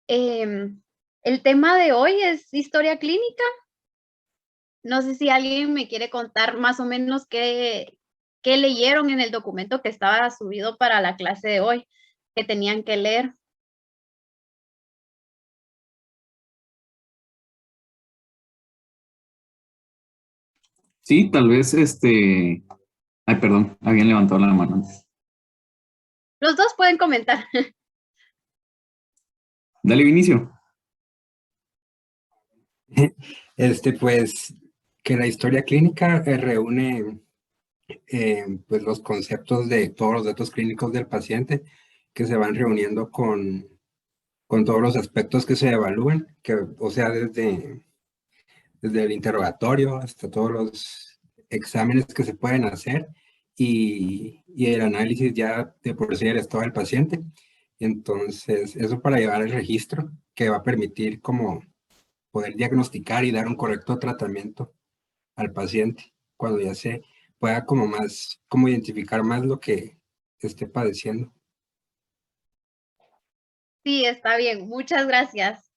El tema de hoy es historia clínica. No sé si alguien me quiere contar más o menos qué leyeron en el documento que estaba subido para la clase de hoy, que tenían que leer. Sí, tal vez Ay, perdón, habían levantado la mano antes. Los dos pueden comentar. Dale inicio. Pues que la historia clínica reúne pues los conceptos de todos los datos clínicos del paciente que se van reuniendo con todos los aspectos que se evalúan, que, o sea, desde el interrogatorio hasta todos los exámenes que se pueden hacer y el análisis ya de por sí del estado del paciente. Entonces, eso para llevar el registro que va a permitir como poder diagnosticar y dar un correcto tratamiento al paciente cuando ya se pueda como identificar más lo que esté padeciendo. Sí, está bien. Muchas gracias.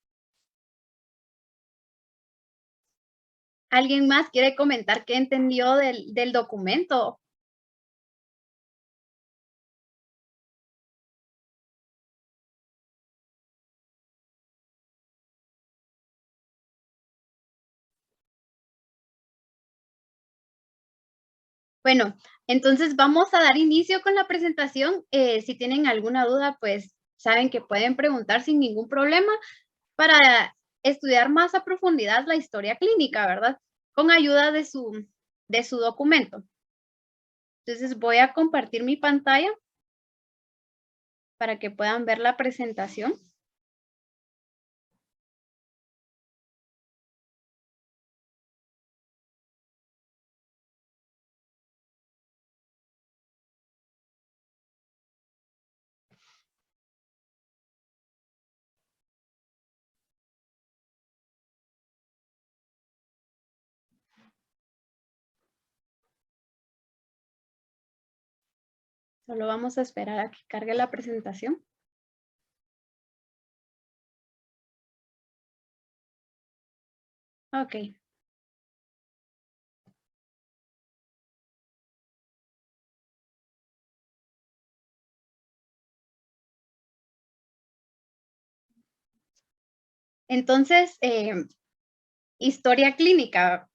¿Alguien más quiere comentar qué entendió del documento? Bueno, entonces vamos a dar inicio con la presentación. Si tienen alguna duda, pues saben que pueden preguntar sin ningún problema para estudiar más a profundidad la historia clínica, ¿verdad? Con ayuda de su documento. Entonces voy a compartir mi pantalla para que puedan ver la presentación. Solo vamos a esperar a que cargue la presentación. Ok. Entonces, historia clínica.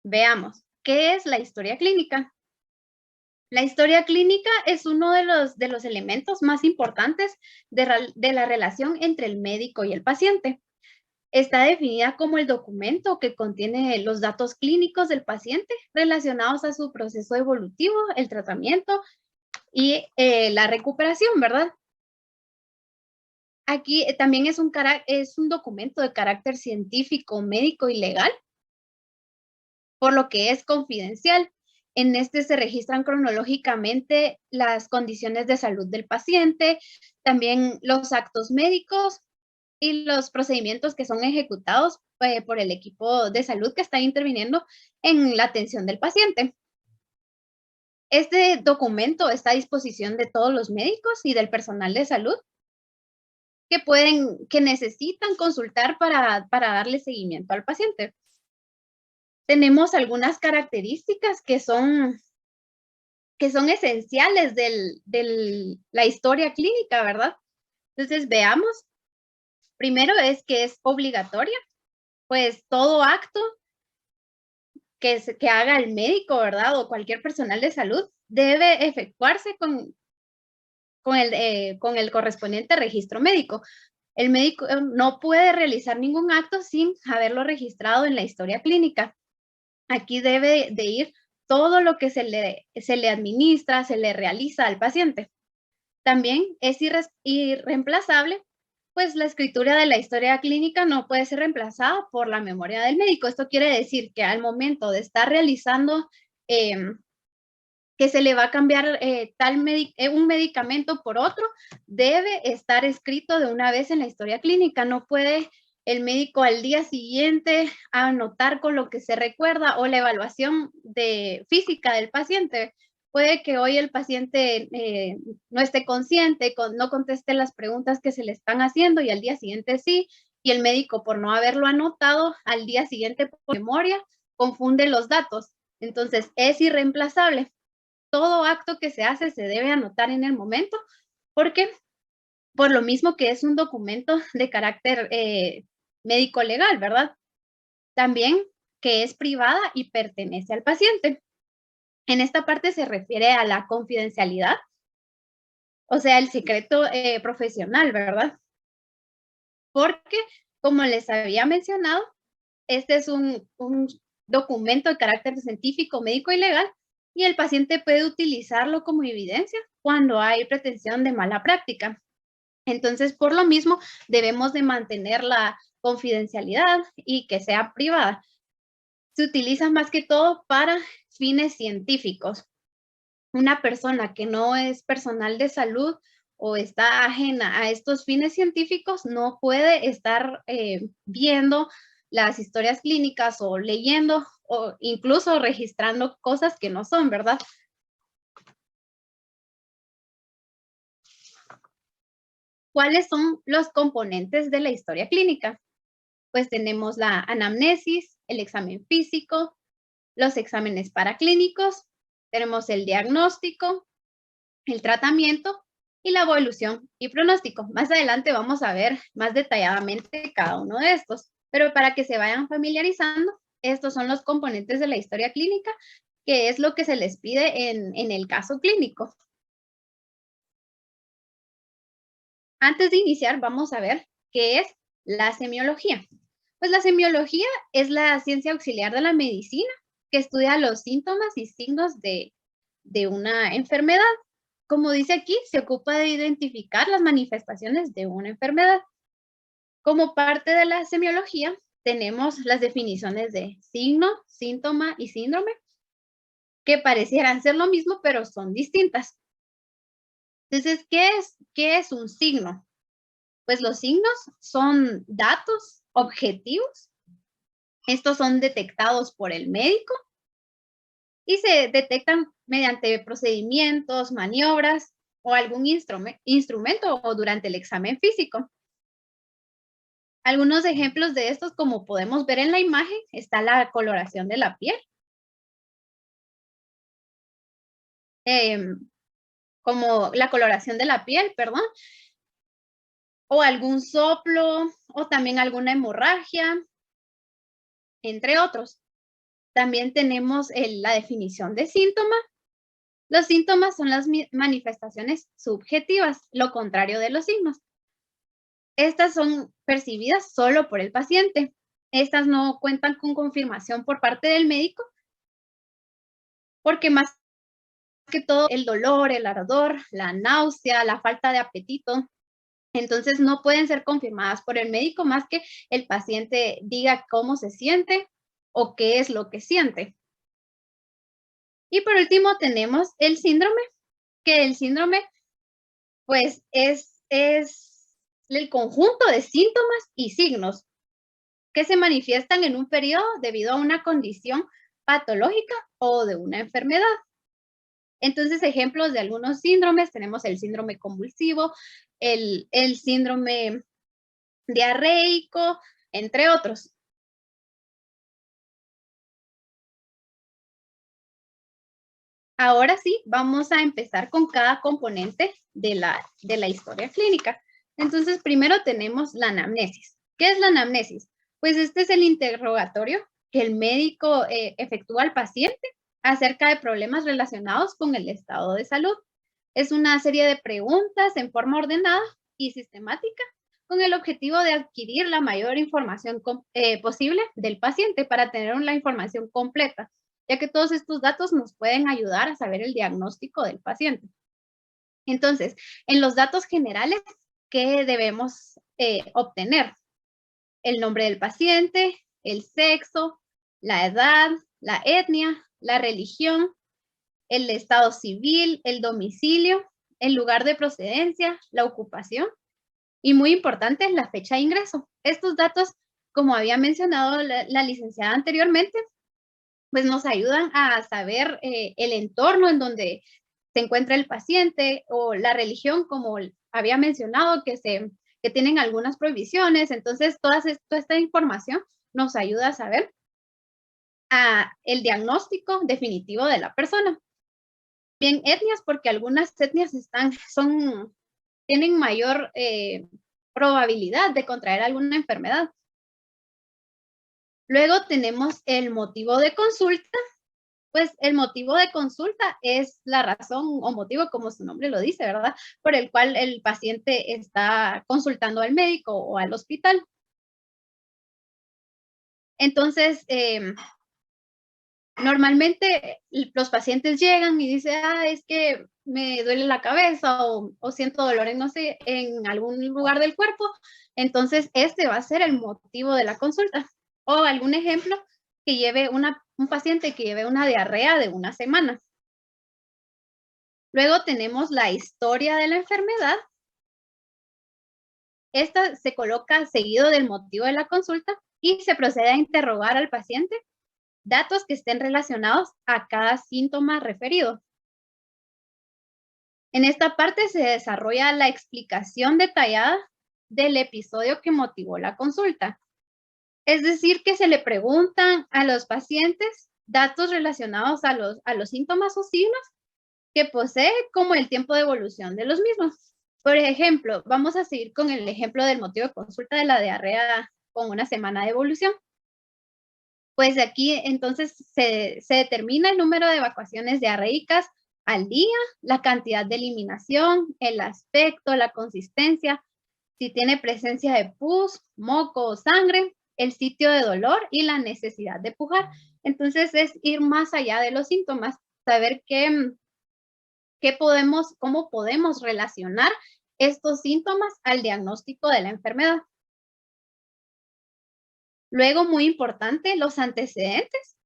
Veamos, ¿qué es la historia clínica? La historia clínica es uno de los elementos más importantes de la relación entre el médico y el paciente. Está definida como el documento que contiene los datos clínicos del paciente relacionados a su proceso evolutivo, el tratamiento y la recuperación, ¿verdad? Aquí también es un documento de carácter científico, médico y legal, por lo que es confidencial. En este se registran cronológicamente las condiciones de salud del paciente, también los actos médicos y los procedimientos que son ejecutados por el equipo de salud que está interviniendo en la atención del paciente. Este documento está a disposición de todos los médicos y del personal de salud que necesitan consultar para darle seguimiento al paciente. Tenemos algunas características que son esenciales de la historia clínica, ¿verdad? Entonces, veamos. Primero es que es obligatoria, pues todo acto que haga el médico, ¿verdad? O cualquier personal de salud debe efectuarse con el correspondiente registro médico. El médico no puede realizar ningún acto sin haberlo registrado en la historia clínica. Aquí debe de ir todo lo que se le administra, se le realiza al paciente. También es irreemplazable, pues la escritura de la historia clínica no puede ser reemplazada por la memoria del médico. Esto quiere decir que al momento de estar realizando, que se le va a cambiar un medicamento por otro, debe estar escrito de una vez en la historia clínica. No puede el médico al día siguiente anotar con lo que se recuerda o la evaluación física del paciente Puede que hoy el paciente no esté consciente, no conteste las preguntas que se le están haciendo y al día siguiente sí, y el médico por no haberlo anotado, al día siguiente por memoria, confunde los datos. Entonces, es irreemplazable. Todo acto que se hace se debe anotar en el momento, porque por lo mismo que es un documento de carácter médico legal, ¿verdad? También que es privada y pertenece al paciente. En esta parte se refiere a la confidencialidad, o sea, el secreto profesional, ¿verdad? Porque, como les había mencionado, este es un documento de carácter científico, médico y legal, y el paciente puede utilizarlo como evidencia cuando hay pretensión de mala práctica. Entonces, por lo mismo, debemos de mantener la confidencialidad y que sea privada. Se utiliza más que todo para fines científicos. Una persona que no es personal de salud o está ajena a estos fines científicos no puede estar viendo las historias clínicas o leyendo o incluso registrando cosas que no son, ¿verdad? ¿Cuáles son los componentes de la historia clínica? Pues tenemos la anamnesis, el examen físico, los exámenes paraclínicos, tenemos el diagnóstico, el tratamiento y la evolución y pronóstico. Más adelante vamos a ver más detalladamente cada uno de estos, pero para que se vayan familiarizando, estos son los componentes de la historia clínica, que es lo que se les pide en el caso clínico. Antes de iniciar, vamos a ver qué es la semiología. Pues la semiología es la ciencia auxiliar de la medicina que estudia los síntomas y signos de una enfermedad. Como dice aquí, se ocupa de identificar las manifestaciones de una enfermedad. Como parte de la semiología, tenemos las definiciones de signo, síntoma y síndrome, que parecieran ser lo mismo, pero son distintas. Entonces, ¿qué es un signo? Pues los signos son datos objetivos. Estos son detectados por el médico y se detectan mediante procedimientos, maniobras o algún instrumento o durante el examen físico. Algunos ejemplos de estos, como podemos ver en la imagen, está la coloración de la piel. Como la coloración de la piel, perdón, o algún soplo, o también alguna hemorragia, entre otros. También tenemos la definición de síntoma. Los síntomas son las manifestaciones subjetivas, lo contrario de los signos. Estas son percibidas solo por el paciente. Estas no cuentan con confirmación por parte del médico, porque más que todo el dolor, el ardor, la náusea, la falta de apetito, entonces no pueden ser confirmadas por el médico más que el paciente diga cómo se siente o qué es lo que siente. Y por último tenemos el síndrome, que el síndrome pues es el conjunto de síntomas y signos que se manifiestan en un periodo debido a una condición patológica o de una enfermedad. Entonces, ejemplos de algunos síndromes, tenemos el síndrome convulsivo, el síndrome diarreico, entre otros. Ahora sí, vamos a empezar con cada componente de la historia clínica. Entonces, primero tenemos la anamnesis. ¿Qué es la anamnesis? Pues este es el interrogatorio que el médico efectúa al paciente acerca de problemas relacionados con el estado de salud. Es una serie de preguntas en forma ordenada y sistemática con el objetivo de adquirir la mayor información posible del paciente para tener la información completa, ya que todos estos datos nos pueden ayudar a saber el diagnóstico del paciente. Entonces, en los datos generales, ¿qué debemos obtener? El nombre del paciente, el sexo, la edad, la etnia, la religión, el estado civil, el domicilio, el lugar de procedencia, la ocupación y muy importante, la fecha de ingreso. Estos datos, como había mencionado la licenciada anteriormente, pues nos ayudan a saber el entorno en donde se encuentra el paciente o la religión, como había mencionado, que tienen algunas prohibiciones. Entonces, toda esta información nos ayuda a saber el diagnóstico definitivo de la persona. Bien, etnias, porque algunas etnias tienen mayor probabilidad de contraer alguna enfermedad. Luego tenemos el motivo de consulta. Pues el motivo de consulta es la razón o motivo, como su nombre lo dice, ¿verdad? Por el cual el paciente está consultando al médico o al hospital. Entonces, normalmente los pacientes llegan y dicen, es que me duele la cabeza o siento dolor en, no sé, en algún lugar del cuerpo. Entonces, este va a ser el motivo de la consulta. O algún ejemplo, que lleve un paciente que lleve una diarrea de una semana. Luego tenemos la historia de la enfermedad. Esta se coloca seguido del motivo de la consulta y se procede a interrogar al paciente datos que estén relacionados a cada síntoma referido. En esta parte se desarrolla la explicación detallada del episodio que motivó la consulta. Es decir, que se le preguntan a los pacientes datos relacionados a los síntomas o signos que posee, como el tiempo de evolución de los mismos. Por ejemplo, vamos a seguir con el ejemplo del motivo de consulta de la diarrea con una semana de evolución. Pues aquí entonces se determina el número de evacuaciones diarreicas al día, la cantidad de eliminación, el aspecto, la consistencia, si tiene presencia de pus, moco o sangre, el sitio de dolor y la necesidad de pujar. Entonces es ir más allá de los síntomas, saber cómo podemos relacionar estos síntomas al diagnóstico de la enfermedad. Luego, muy importante, los antecedentes.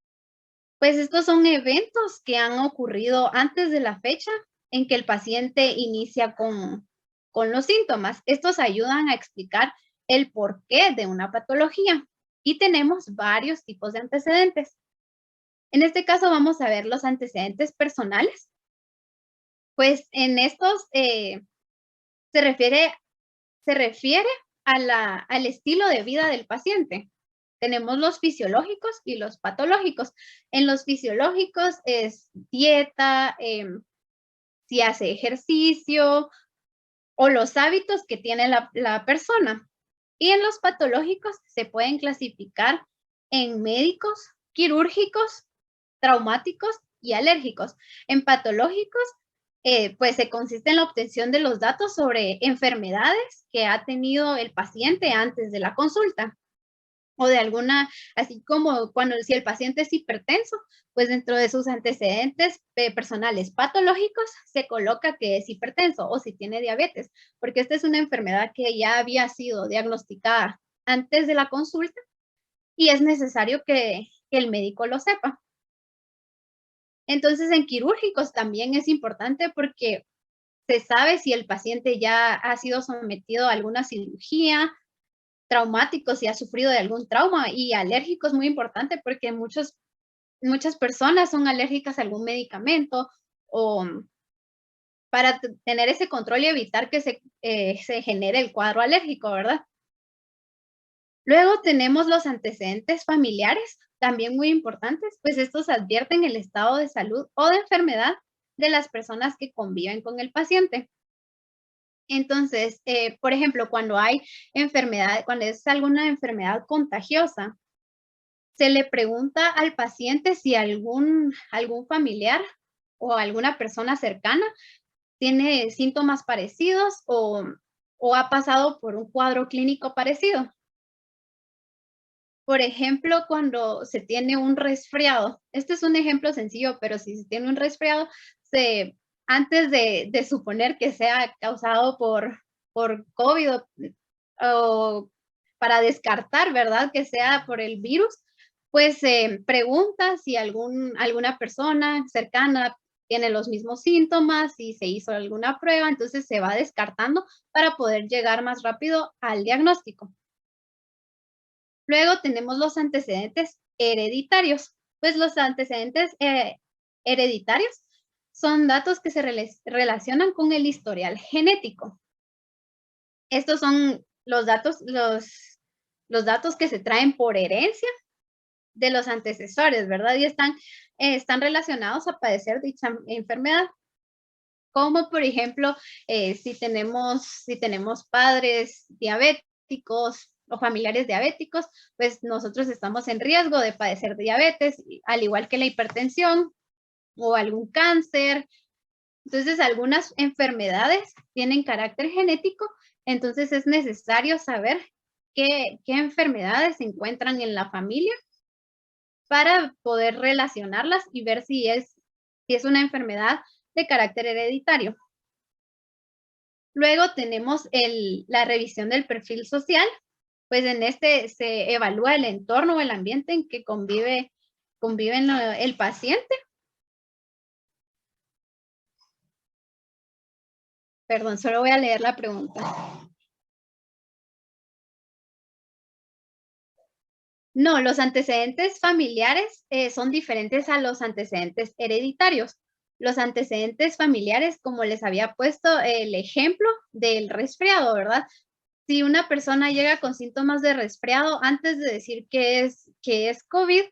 Pues estos son eventos que han ocurrido antes de la fecha en que el paciente inicia con los síntomas. Estos ayudan a explicar el porqué de una patología. Y tenemos varios tipos de antecedentes. En este caso vamos a ver los antecedentes personales. Pues en estos se refiere al estilo de vida del paciente. Tenemos los fisiológicos y los patológicos. En los fisiológicos es dieta, si hace ejercicio o los hábitos que tiene la persona. Y en los patológicos se pueden clasificar en médicos, quirúrgicos, traumáticos y alérgicos. En patológicos, pues se consiste en la obtención de los datos sobre enfermedades que ha tenido el paciente antes de la consulta. O de alguna, así como si el paciente es hipertenso, pues dentro de sus antecedentes personales patológicos se coloca que es hipertenso, o si tiene diabetes, porque esta es una enfermedad que ya había sido diagnosticada antes de la consulta y es necesario que el médico lo sepa. Entonces, en quirúrgicos también es importante porque se sabe si el paciente ya ha sido sometido a alguna cirugía, traumáticos, si ha sufrido de algún trauma, y alérgicos, muy importante porque muchas personas son alérgicas a algún medicamento, o para tener ese control y evitar que se genere el cuadro alérgico, ¿verdad? Luego tenemos los antecedentes familiares, también muy importantes, pues estos advierten el estado de salud o de enfermedad de las personas que conviven con el paciente. Entonces, por ejemplo, cuando hay enfermedad, cuando es alguna enfermedad contagiosa, se le pregunta al paciente si algún familiar o alguna persona cercana tiene síntomas parecidos o ha pasado por un cuadro clínico parecido. Por ejemplo, cuando se tiene un resfriado, este es un ejemplo sencillo, pero si se tiene un resfriado, antes de suponer que sea causado por COVID o para descartar, ¿verdad?, que sea por el virus, pues se pregunta si alguna persona cercana tiene los mismos síntomas, si se hizo alguna prueba, entonces se va descartando para poder llegar más rápido al diagnóstico. Luego tenemos los antecedentes hereditarios. Pues los antecedentes hereditarios son datos que se relacionan con el historial genético. Estos son los datos que se traen por herencia de los antecesores, ¿verdad? Y están relacionados a padecer dicha enfermedad. Como por ejemplo, si tenemos padres diabéticos o familiares diabéticos, pues nosotros estamos en riesgo de padecer diabetes, al igual que la hipertensión o algún cáncer. Entonces, algunas enfermedades tienen carácter genético, entonces es necesario saber qué enfermedades se encuentran en la familia para poder relacionarlas y ver si es una enfermedad de carácter hereditario. Luego tenemos la revisión del perfil social, pues en este se evalúa el entorno o el ambiente en que convive el paciente. Perdón, solo voy a leer la pregunta. No, los antecedentes familiares son diferentes a los antecedentes hereditarios. Los antecedentes familiares, como les había puesto el ejemplo del resfriado, ¿verdad? Si una persona llega con síntomas de resfriado, antes de decir que es COVID,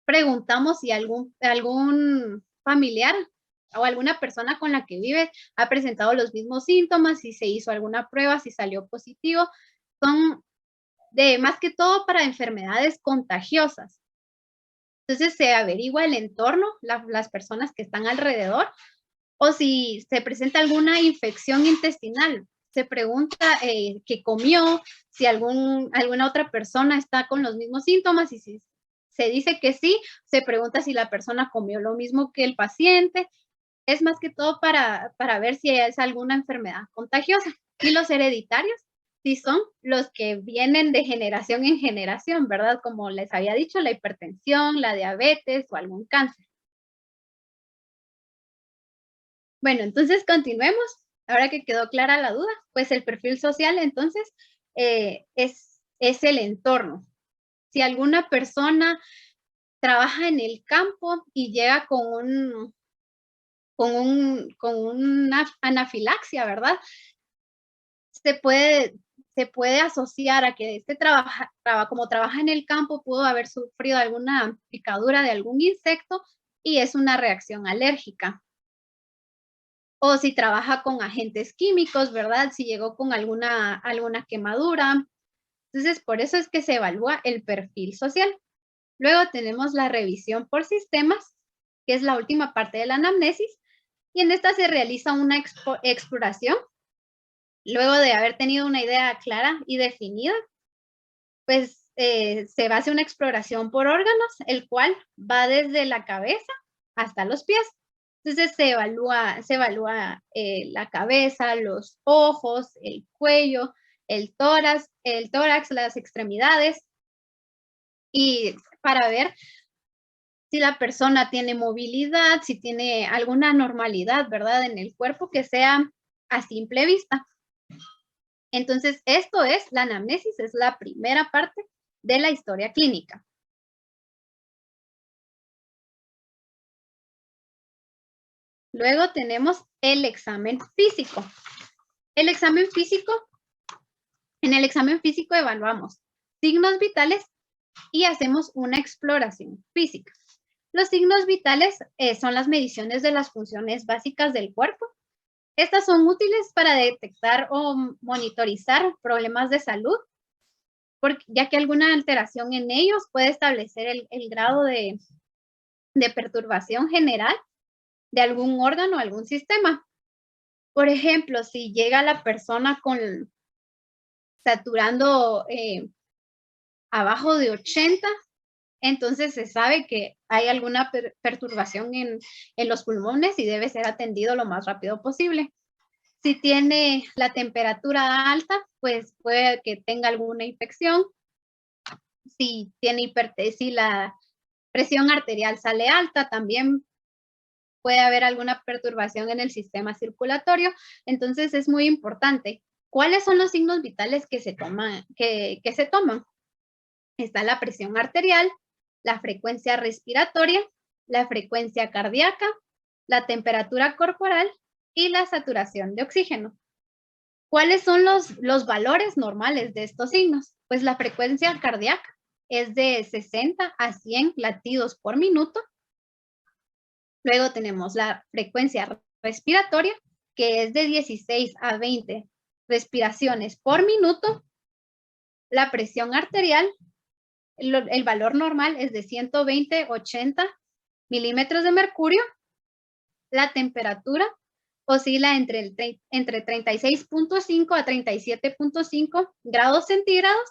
preguntamos si algún familiar o alguna persona con la que vive ha presentado los mismos síntomas, si se hizo alguna prueba, si salió positivo. Son más que todo para enfermedades contagiosas. Entonces se averigua el entorno, las personas que están alrededor, o si se presenta alguna infección intestinal. Se pregunta qué comió, si alguna otra persona está con los mismos síntomas, y si se dice que sí, se pregunta si la persona comió lo mismo que el paciente. Es más que todo para ver si es alguna enfermedad contagiosa. Y los hereditarios sí son los que vienen de generación en generación, ¿verdad? Como les había dicho, la hipertensión, la diabetes o algún cáncer. Bueno, entonces continuemos. Ahora que quedó clara la duda, pues el perfil social entonces es el entorno. Si alguna persona trabaja en el campo y llega con una anafilaxia, ¿verdad? Se puede asociar a que como trabaja en el campo, pudo haber sufrido alguna picadura de algún insecto y es una reacción alérgica. O si trabaja con agentes químicos, ¿verdad? Si llegó con alguna quemadura. Entonces, por eso es que se evalúa el perfil social. Luego tenemos la revisión por sistemas, que es la última parte de la anamnesis, y en esta se realiza una exploración. Luego de haber tenido una idea clara y definida, pues se va a hacer una exploración por órganos, el cual va desde la cabeza hasta los pies. Entonces se evalúa la cabeza, los ojos, el cuello, el tórax, las extremidades, y para ver si la persona tiene movilidad, si tiene alguna normalidad, ¿verdad? En el cuerpo que sea a simple vista. Entonces, esto es la anamnesis, es la primera parte de la historia clínica. Luego tenemos el examen físico. En el examen físico evaluamos signos vitales y hacemos una exploración física. Los signos vitales son las mediciones de las funciones básicas del cuerpo. Estas son útiles para detectar o monitorizar problemas de salud, ya que alguna alteración en ellos puede establecer el grado de perturbación general de algún órgano o algún sistema. Por ejemplo, si llega la persona saturando abajo de 80, entonces se sabe que hay alguna perturbación en los pulmones y debe ser atendido lo más rápido posible. Si tiene la temperatura alta, pues puede que tenga alguna infección. Si la presión arterial sale alta, también puede haber alguna perturbación en el sistema circulatorio. Entonces es muy importante. ¿Cuáles son los signos vitales que se toman? Está la presión arterial, la frecuencia respiratoria, la frecuencia cardíaca, la temperatura corporal y la saturación de oxígeno. ¿Cuáles son los valores normales de estos signos? Pues la frecuencia cardíaca es de 60 a 100 latidos por minuto. Luego tenemos la frecuencia respiratoria, que es de 16 a 20 respiraciones por minuto. La presión arterial, el valor normal es de 120-80 milímetros de mercurio. La temperatura oscila entre 36.5 a 37.5 grados centígrados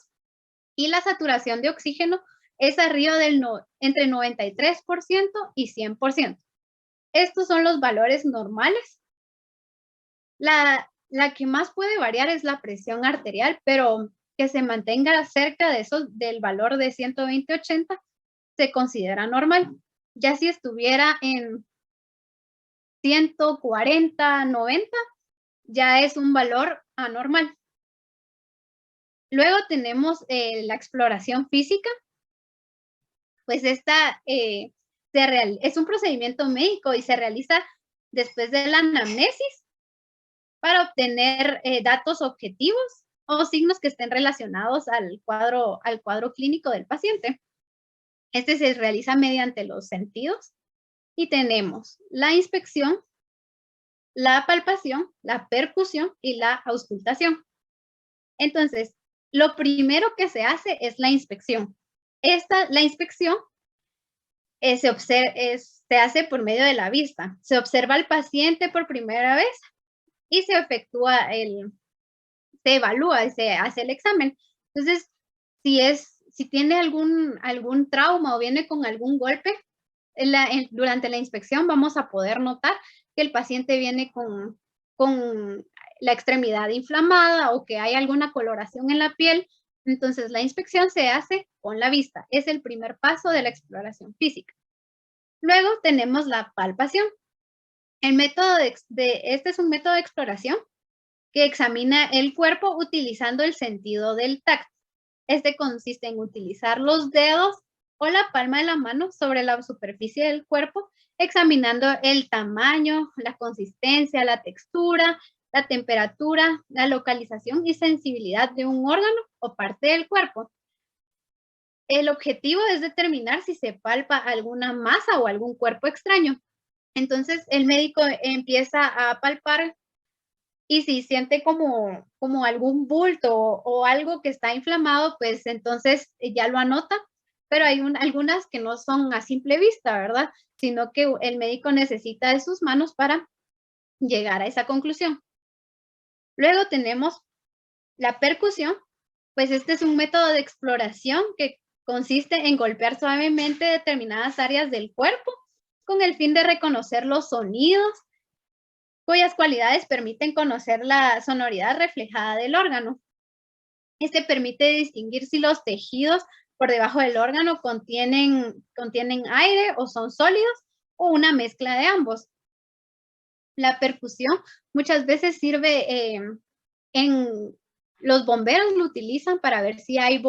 y la saturación de oxígeno es arriba del entre 93% y 100%. Estos son los valores normales. La que más puede variar es la presión arterial, pero que se mantenga cerca de del valor de 120-80 se considera normal. Ya si estuviera en 140-90, ya es un valor anormal. Luego tenemos la exploración física. Pues esta es un procedimiento médico y se realiza después de la anamnesis para obtener datos objetivos o signos que estén relacionados al cuadro clínico del paciente. Este se realiza mediante los sentidos y tenemos la inspección, la palpación, la percusión y la auscultación. Entonces, lo primero que se hace es la inspección. La inspección se hace por medio de la vista. Se observa al paciente por primera vez y se evalúa y se hace el examen. Entonces, si tiene algún trauma o viene con algún golpe, durante la inspección vamos a poder notar que el paciente viene con la extremidad inflamada o que hay alguna coloración en la piel. Entonces, la inspección se hace con la vista. Es el primer paso de la exploración física. Luego tenemos la palpación. Este es un método de exploración que examina el cuerpo utilizando el sentido del tacto. Este consiste en utilizar los dedos o la palma de la mano sobre la superficie del cuerpo, examinando el tamaño, la consistencia, la textura, la temperatura, la localización y sensibilidad de un órgano o parte del cuerpo. El objetivo es determinar si se palpa alguna masa o algún cuerpo extraño. Entonces, el médico empieza a palpar y si siente como algún bulto o algo que está inflamado, pues entonces ya lo anota, pero hay algunas que no son a simple vista, ¿verdad? Sino que el médico necesita de sus manos para llegar a esa conclusión. Luego tenemos la percusión, pues este es un método de exploración que consiste en golpear suavemente determinadas áreas del cuerpo con el fin de reconocer los sonidos cuyas cualidades permiten conocer la sonoridad reflejada del órgano. Este permite distinguir si los tejidos por debajo del órgano contienen aire o son sólidos o una mezcla de ambos. La percusión muchas veces sirve los bomberos lo utilizan para ver si hay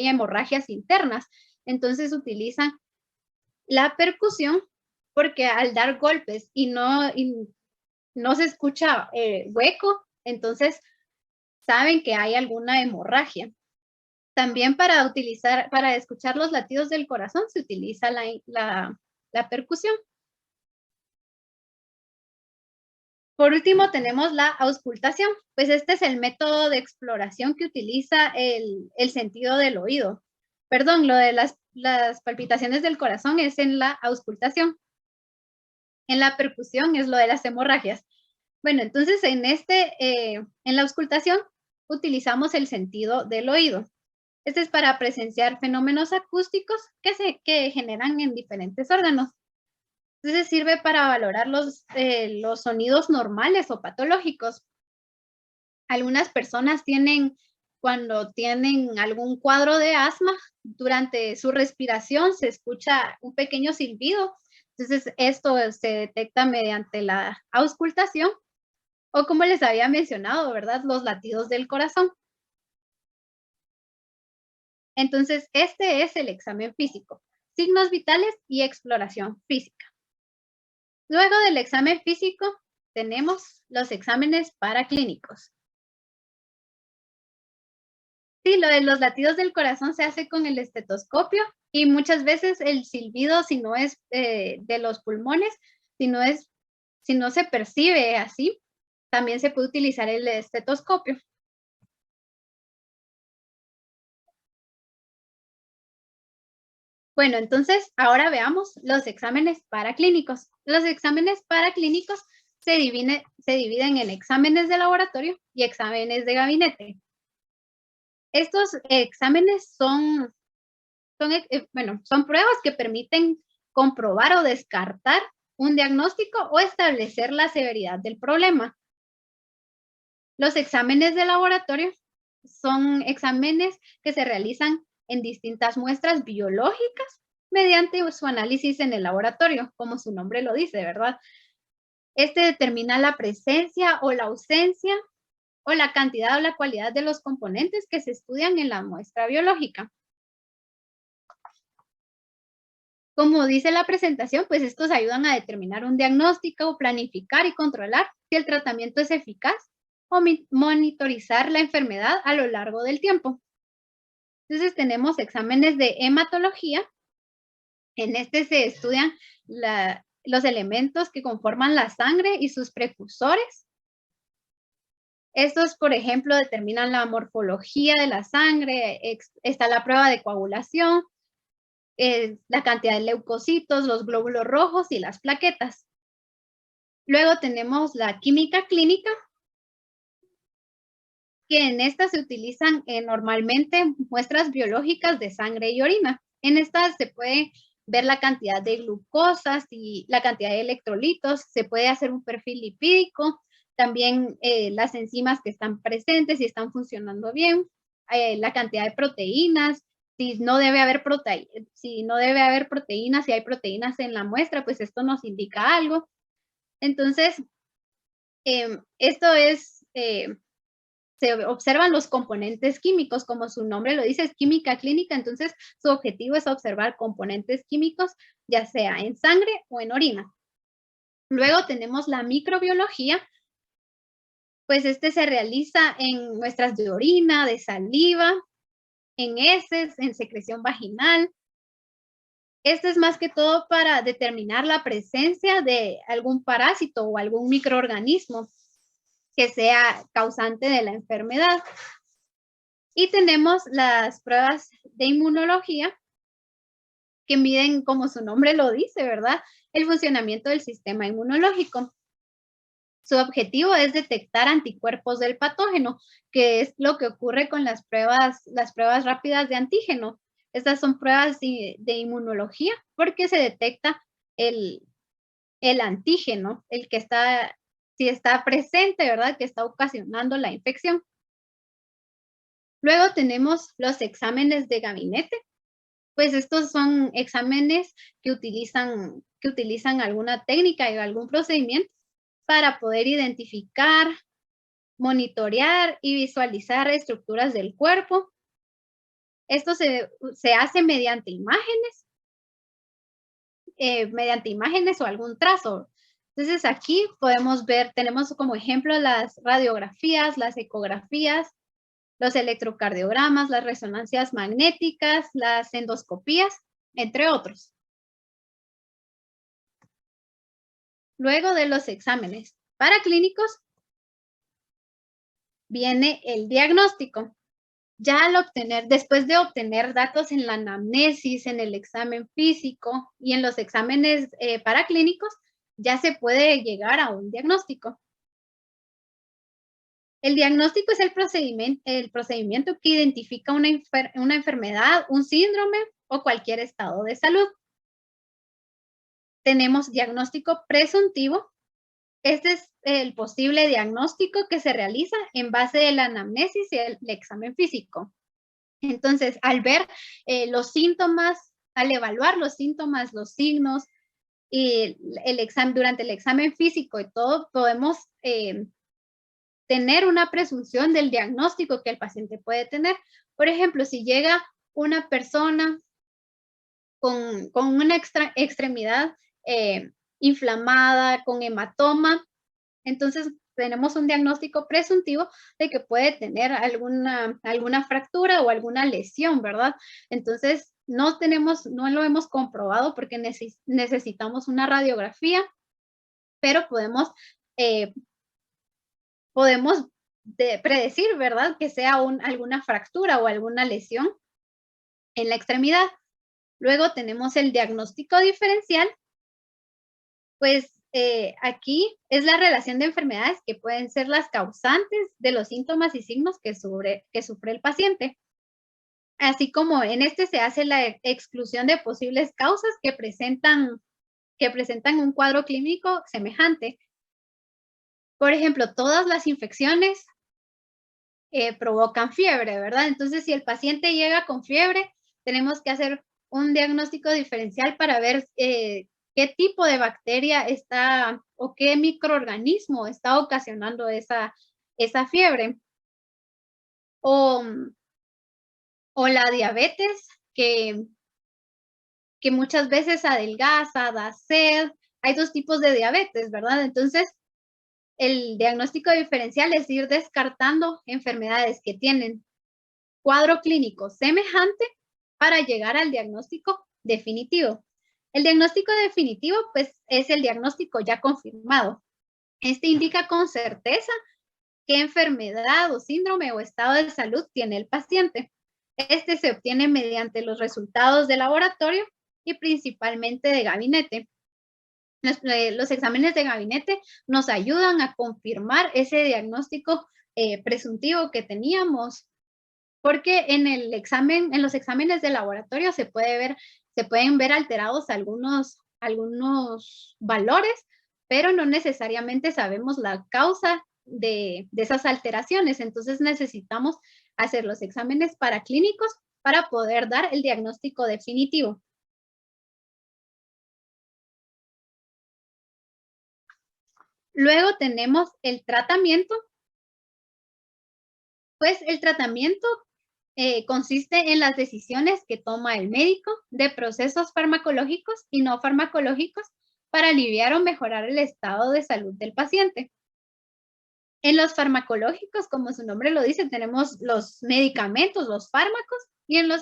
hemorragias internas. Entonces utilizan la percusión porque al dar golpes y no se escucha hueco, entonces saben que hay alguna hemorragia. También para escuchar los latidos del corazón se utiliza la percusión. Por último tenemos la auscultación, pues este es el método de exploración que utiliza el sentido del oído. Perdón, lo de las palpitaciones del corazón es en la auscultación. En la percusión es lo de las hemorragias. Bueno, entonces en la auscultación utilizamos el sentido del oído. Este es para presenciar fenómenos acústicos que generan en diferentes órganos. Entonces sirve para valorar los sonidos normales o patológicos. Algunas personas cuando tienen algún cuadro de asma, durante su respiración se escucha un pequeño silbido. Entonces esto se detecta mediante la auscultación o como les había mencionado, ¿verdad? Los latidos del corazón. Entonces este es el examen físico. signos vitales y exploración física. Luego del examen físico, tenemos los exámenes paraclínicos. Sí, lo de los latidos del corazón se hace con el estetoscopio y muchas veces el silbido, si no es de los pulmones, si no se percibe así, también se puede utilizar el estetoscopio. Bueno, entonces ahora veamos los exámenes paraclínicos. Los exámenes paraclínicos se dividen en exámenes de laboratorio y exámenes de gabinete. Estos exámenes son pruebas que permiten comprobar o descartar un diagnóstico o establecer la severidad del problema. Los exámenes de laboratorio son exámenes que se realizan en distintas muestras biológicas mediante su análisis en el laboratorio, como su nombre lo dice, ¿verdad? Este determina la presencia o la ausencia o la cantidad o la cualidad de los componentes que se estudian en la muestra biológica. Como dice la presentación, pues estos ayudan a determinar un diagnóstico, planificar y controlar si el tratamiento es eficaz o monitorizar la enfermedad a lo largo del tiempo. Entonces tenemos exámenes de hematología. En este se estudian los elementos que conforman la sangre y sus precursores. Estos, por ejemplo, determinan la morfología de la sangre, está la prueba de coagulación, la cantidad de leucocitos, los glóbulos rojos y las plaquetas. Luego tenemos la química clínica, que en esta se utilizan normalmente muestras biológicas de sangre y orina. En esta se puede ver la cantidad de glucosas y la cantidad de electrolitos, se puede hacer un perfil lipídico, también las enzimas que están presentes y están funcionando bien, la cantidad de proteínas, si no debe haber proteínas, si hay proteínas en la muestra, pues esto nos indica algo. Entonces, esto es... se observan los componentes químicos, como su nombre lo dice, es química clínica, entonces su objetivo es observar componentes químicos, ya sea en sangre o en orina. Luego tenemos la microbiología, pues este se realiza en muestras de orina, de saliva, en heces, en secreción vaginal. Este es más que todo para determinar la presencia de algún parásito o algún microorganismo que sea causante de la enfermedad. Y tenemos las pruebas de inmunología que miden, como su nombre lo dice, ¿verdad?, el funcionamiento del sistema inmunológico. Su objetivo es detectar anticuerpos del patógeno, que es lo que ocurre con las pruebas rápidas de antígeno. Estas son pruebas de inmunología porque se detecta el antígeno, el que está, si está presente, ¿verdad?, que está ocasionando la infección. Luego tenemos los exámenes de gabinete. Pues estos son exámenes que utilizan alguna técnica y algún procedimiento para poder identificar, monitorear y visualizar estructuras del cuerpo. Esto se hace mediante imágenes o algún trazo. Entonces aquí podemos ver, tenemos como ejemplo las radiografías, las ecografías, los electrocardiogramas, las resonancias magnéticas, las endoscopías, entre otros. Luego de los exámenes paraclínicos, viene el diagnóstico. Ya después de obtener datos en la anamnesis, en el examen físico y en los exámenes paraclínicos, ya se puede llegar a un diagnóstico. El diagnóstico es el procedimiento que identifica una enfermedad, un síndrome o cualquier estado de salud. Tenemos diagnóstico presuntivo. Este es el posible diagnóstico que se realiza en base de la anamnesis y el examen físico. Entonces, al ver los síntomas, al evaluar los síntomas, los signos, y durante el examen físico y todo, podemos tener una presunción del diagnóstico que el paciente puede tener. Por ejemplo, si llega una persona con una extremidad inflamada, con hematoma. Entonces, tenemos un diagnóstico presuntivo de que puede tener alguna fractura o alguna lesión, ¿verdad? Entonces, no lo hemos comprobado porque necesitamos una radiografía, pero podemos predecir, ¿verdad? Que sea alguna fractura o alguna lesión en la extremidad. Luego tenemos el diagnóstico diferencial, pues aquí es la relación de enfermedades que pueden ser las causantes de los síntomas y signos que sufre el paciente. Así como en este se hace la exclusión de posibles causas que presentan un cuadro clínico semejante. Por ejemplo, todas las infecciones provocan fiebre, ¿verdad? Entonces, si el paciente llega con fiebre, tenemos que hacer un diagnóstico diferencial para ver qué tipo de bacteria está o qué microorganismo está ocasionando esa fiebre. O la diabetes, que muchas veces adelgaza, da sed. Hay 2 tipos de diabetes, ¿verdad? Entonces, el diagnóstico diferencial es ir descartando enfermedades que tienen cuadro clínico semejante para llegar al diagnóstico definitivo. El diagnóstico definitivo, pues, es el diagnóstico ya confirmado. Este indica con certeza qué enfermedad o síndrome o estado de salud tiene el paciente. Este se obtiene mediante los resultados de laboratorio y principalmente de gabinete. Los exámenes de gabinete nos ayudan a confirmar ese diagnóstico presuntivo que teníamos, porque en los exámenes de laboratorio se pueden ver alterados algunos valores, pero no necesariamente sabemos la causa de esas alteraciones. Entonces necesitamos hacer los exámenes paraclínicos para poder dar el diagnóstico definitivo. Luego tenemos el tratamiento. Pues el tratamiento consiste en las decisiones que toma el médico de procesos farmacológicos y no farmacológicos para aliviar o mejorar el estado de salud del paciente. En los farmacológicos, como su nombre lo dice, tenemos los medicamentos, los fármacos, y en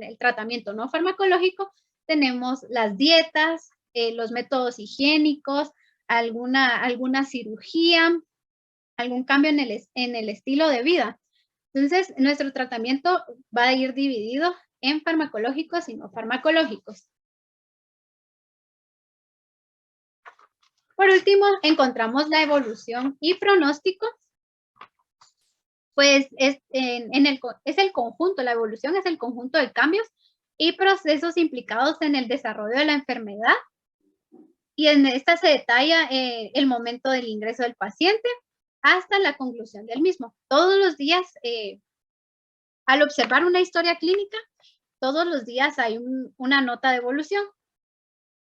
el tratamiento no farmacológico tenemos las dietas, los métodos higiénicos, alguna cirugía, algún cambio en el estilo de vida. Entonces, nuestro tratamiento va a ir dividido en farmacológicos y no farmacológicos. Por último, encontramos la evolución y pronóstico. Pues es el conjunto, la evolución es el conjunto de cambios y procesos implicados en el desarrollo de la enfermedad. Y en esta se detalla el momento del ingreso del paciente hasta la conclusión del mismo. Todos los días, al observar una historia clínica, todos los días hay una nota de evolución.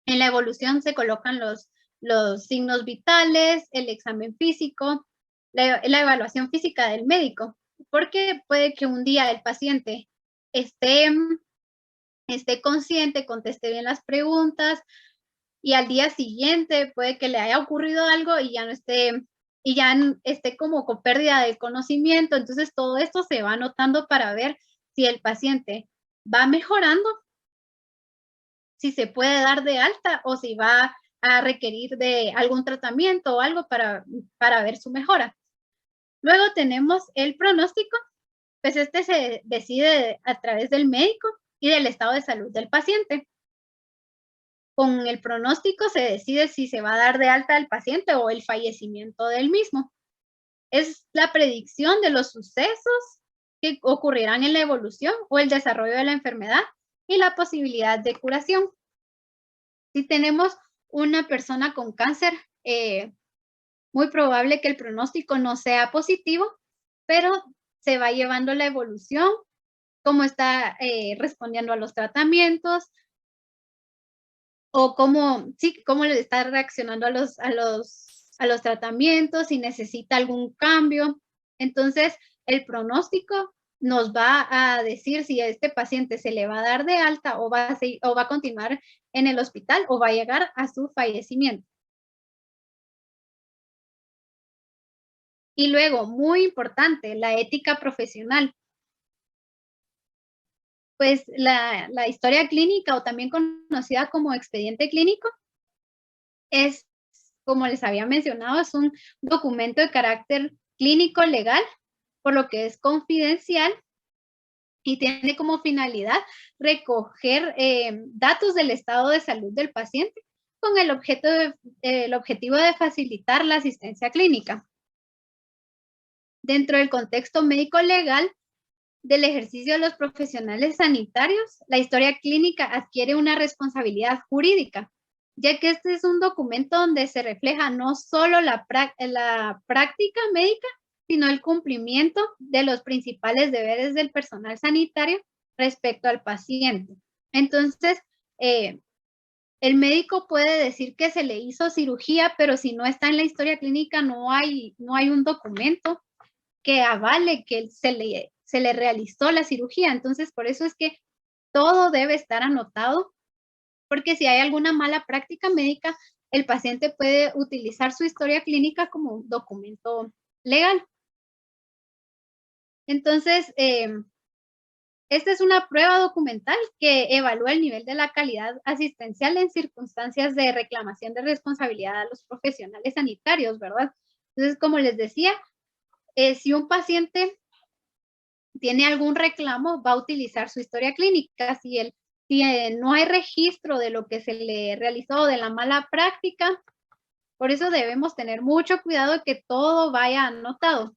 En la evolución se colocan los signos vitales, el examen físico, la evaluación física del médico, porque puede que un día el paciente esté consciente, conteste bien las preguntas, y al día siguiente puede que le haya ocurrido algo y ya no esté como con pérdida de conocimiento. Entonces todo esto se va anotando para ver si el paciente va mejorando, si se puede dar de alta o si va a requerir de algún tratamiento o algo para ver su mejora. Luego tenemos el pronóstico, pues este se decide a través del médico y del estado de salud del paciente. Con el pronóstico se decide si se va a dar de alta al paciente o el fallecimiento del mismo. Es la predicción de los sucesos que ocurrirán en la evolución o el desarrollo de la enfermedad y la posibilidad de curación. Si tenemos una persona con cáncer, muy probable que el pronóstico no sea positivo, pero se va llevando la evolución, cómo está respondiendo a los tratamientos, o cómo le está reaccionando a los tratamientos, si necesita algún cambio. Entonces, el pronóstico nos va a decir si a este paciente se le va a dar de alta o va a continuar en el hospital o va a llegar a su fallecimiento. Y luego, muy importante, la ética profesional. Pues la historia clínica, o también conocida como expediente clínico, es, como les había mencionado, es un documento de carácter clínico legal, por lo que es confidencial y tiene como finalidad recoger datos del estado de salud del paciente con el objetivo de facilitar la asistencia clínica. Dentro del contexto médico legal del ejercicio de los profesionales sanitarios, la historia clínica adquiere una responsabilidad jurídica, ya que este es un documento donde se refleja no solo la práctica médica, sino el cumplimiento de los principales deberes del personal sanitario respecto al paciente. Entonces, el médico puede decir que se le hizo cirugía, pero si no está en la historia clínica, no hay un documento que avale que se le realizó la cirugía. Entonces, por eso es que todo debe estar anotado, porque si hay alguna mala práctica médica, el paciente puede utilizar su historia clínica como un documento legal. Entonces, esta es una prueba documental que evalúa el nivel de la calidad asistencial en circunstancias de reclamación de responsabilidad a los profesionales sanitarios, ¿verdad? Entonces, como les decía, si un paciente tiene algún reclamo, va a utilizar su historia clínica. Si no hay registro de lo que se le realizó, de la mala práctica, por eso debemos tener mucho cuidado de que todo vaya anotado.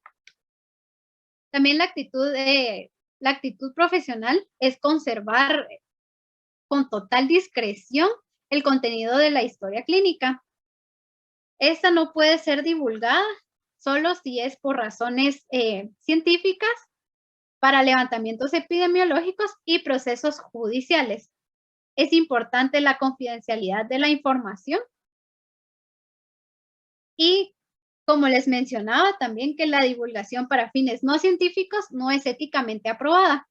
También la actitud profesional es conservar con total discreción el contenido de la historia clínica. Esta no puede ser divulgada solo si es por razones científicas, para levantamientos epidemiológicos y procesos judiciales. Es importante la confidencialidad de la información y, como les mencionaba también, que la divulgación para fines no científicos no es éticamente aprobada.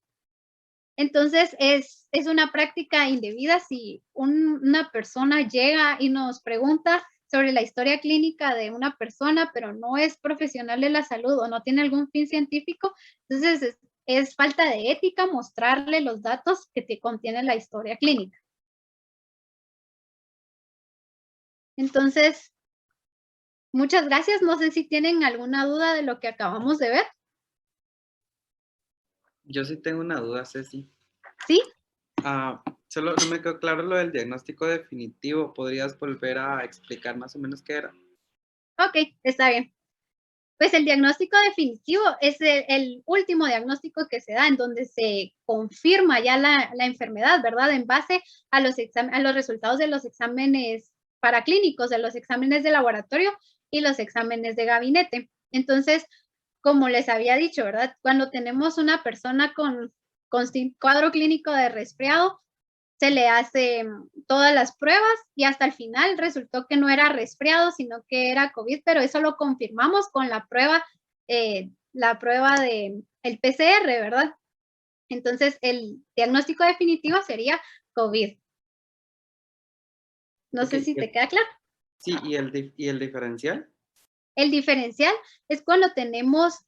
Entonces, es una práctica indebida si una persona llega y nos pregunta sobre la historia clínica de una persona, pero no es profesional de la salud o no tiene algún fin científico. Entonces, es falta de ética mostrarle los datos que te contiene la historia clínica. Entonces, muchas gracias. No sé si tienen alguna duda de lo que acabamos de ver. Yo sí tengo una duda, Ceci. ¿Sí? Solo no me quedó claro lo del diagnóstico definitivo. ¿Podrías volver a explicar más o menos qué era? Ok, está bien. Pues el diagnóstico definitivo es el último diagnóstico que se da, en donde se confirma ya la enfermedad, ¿verdad? En base a los resultados de los exámenes paraclínicos, de los exámenes de laboratorio y los exámenes de gabinete. Entonces, como les había dicho, ¿verdad? Cuando tenemos una persona con cuadro clínico de resfriado, se le hace todas las pruebas y hasta el final resultó que no era resfriado, sino que era COVID, pero eso lo confirmamos con la prueba de el PCR, ¿verdad? Entonces, el diagnóstico definitivo sería COVID. No sé si te queda claro. Sí, ¿y el diferencial? El diferencial es cuando tenemos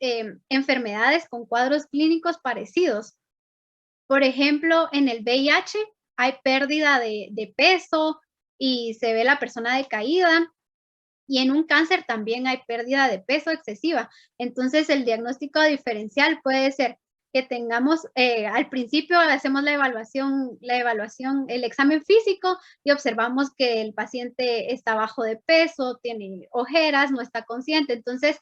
enfermedades con cuadros clínicos parecidos. Por ejemplo, en el VIH hay pérdida de peso y se ve la persona decaída. Y en un cáncer también hay pérdida de peso excesiva. Entonces, el diagnóstico diferencial puede ser que tengamos, al principio hacemos la evaluación, el examen físico y observamos que el paciente está bajo de peso, tiene ojeras, no está consciente. Entonces,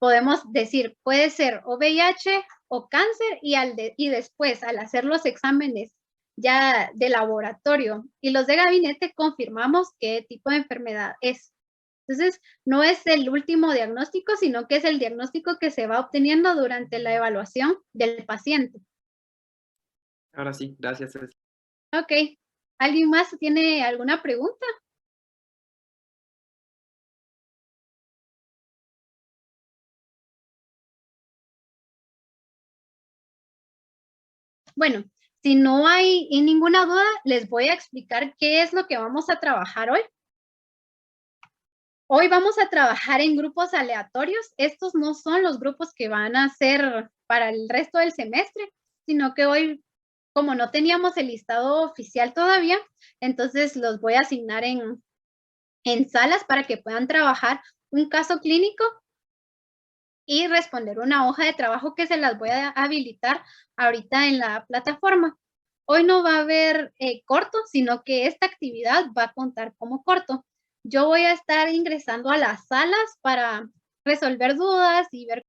podemos decir, puede ser o VIH o cáncer y después, al hacer los exámenes ya de laboratorio y los de gabinete, confirmamos qué tipo de enfermedad es. Entonces, no es el último diagnóstico, sino que es el diagnóstico que se va obteniendo durante la evaluación del paciente. Ahora sí, gracias, Ceci. Ok. ¿Alguien más tiene alguna pregunta? Bueno, si no hay ninguna duda, les voy a explicar qué es lo que vamos a trabajar hoy. Hoy vamos a trabajar en grupos aleatorios. Estos no son los grupos que van a ser para el resto del semestre, sino que hoy, como no teníamos el listado oficial todavía, entonces los voy a asignar en salas para que puedan trabajar un caso clínico y responder una hoja de trabajo que se las voy a habilitar ahorita en la plataforma. Hoy no va a haber corto, sino que esta actividad va a contar como corto. Yo voy a estar ingresando a las salas para resolver dudas y ver